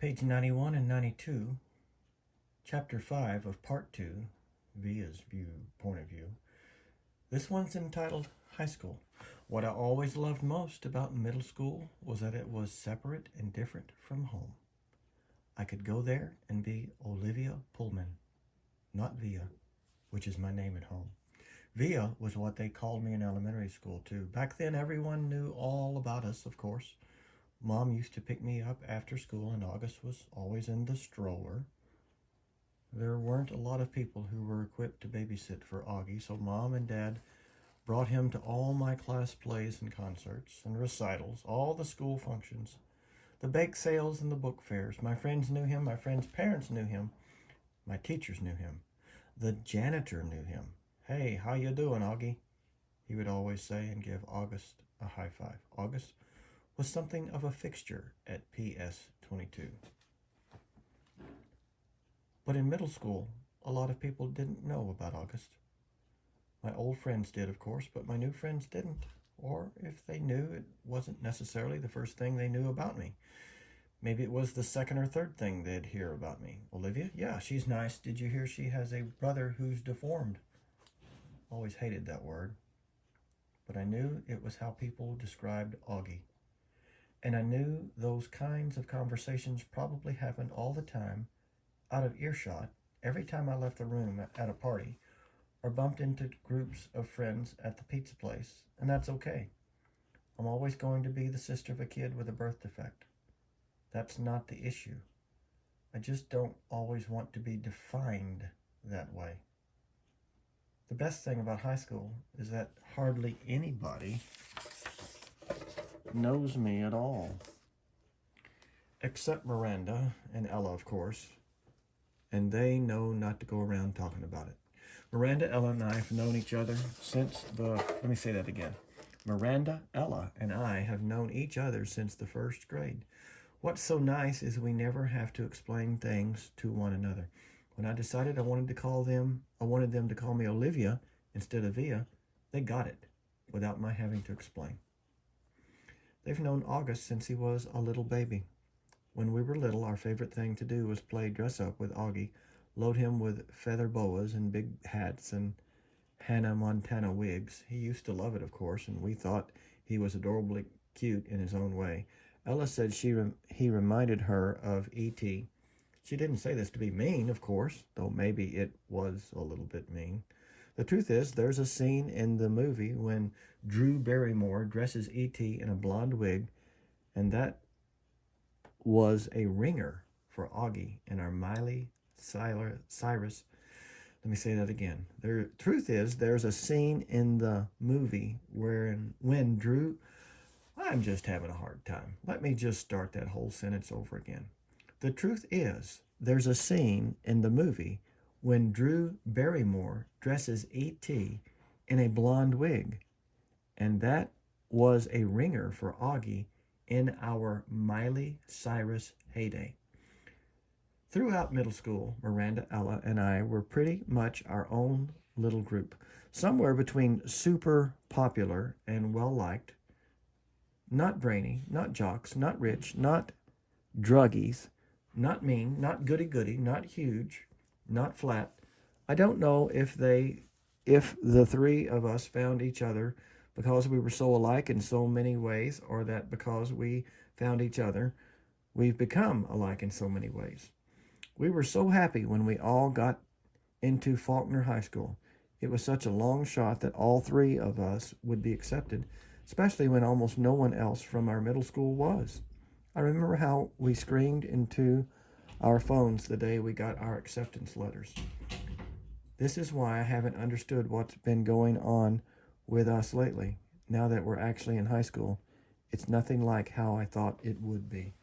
Page 91 and 92, Chapter 5 of Part 2, Via's point of view. This one's entitled High School. What I always loved most about middle school was that it was separate and different from home. I could go there and be Olivia Pullman, not Via, which is my name at home. Via was what they called me in elementary school, too. Back then, everyone knew all about us, of course. Mom used to pick me up after school, and August was always in the stroller. There weren't a lot of people who were equipped to babysit for Augie, so Mom and Dad brought him to all my class plays and concerts and recitals, all the school functions, the bake sales and the book fairs. My friends knew him, my friends' parents knew him, my teachers knew him. The janitor knew him. "Hey, how you doing, Augie?" he would always say and give August a high five. August was something of a fixture at PS 22. But in middle school, a lot of people didn't know about August. My old friends did, of course, but my new friends didn't. Or if they knew, it wasn't necessarily the first thing they knew about me. Maybe it was the second or third thing they'd hear about me. "Olivia? Yeah, she's nice. Did you hear she has a brother who's deformed?" Always hated that word. But I knew it was how people described Augie. And I knew those kinds of conversations probably happened all the time, out of earshot, every time I left the room at a party, or bumped into groups of friends at the pizza place, and that's okay. I'm always going to be the sister of a kid with a birth defect. That's not the issue. I just don't always want to be defined that way. The best thing about high school is that hardly anybody knows me at all. Except Miranda and Ella, of course. And they know not to go around talking about it. Miranda, Ella, and I have known each other since let me say that again. Miranda, Ella, and I have known each other since the first grade. What's so nice is we never have to explain things to one another. When I decided I wanted them to call me Olivia instead of Via, they got it without my having to explain. They've known August since he was a little baby. When we were little, our favorite thing to do was play dress-up with Augie, load him with feather boas and big hats and Hannah Montana wigs. He used to love it, of course, and we thought he was adorably cute in his own way. Ella said he reminded her of E.T. She didn't say this to be mean, of course, though maybe it was a little bit mean. The truth is, there's a scene in the movie when Drew Barrymore dresses E.T. in a blonde wig, and that was a ringer for Augie and our Miley Cyrus. Let me say that again. The truth is, there's a scene in the movie when Drew... I'm just having a hard time. Let me just start that whole sentence over again. The truth is, there's a scene in the movie when Drew Barrymore dresses E.T. in a blonde wig, and that was a ringer for Augie in our Miley Cyrus heyday. Throughout middle school, Miranda, Ella, and I were pretty much our own little group, somewhere between super popular and well-liked, not brainy, not jocks, not rich, not druggies, not mean, not goody-goody, not huge, not flat. I don't know if the three of us found each other because we were so alike in so many ways, or that because we found each other, we've become alike in so many ways. We were so happy when we all got into Faulkner High School. It was such a long shot that all three of us would be accepted, especially when almost no one else from our middle school was. I remember how we screamed into our phones the day we got our acceptance letters. This is why I haven't understood what's been going on with us lately. Now that we're actually in high school, it's nothing like how I thought it would be.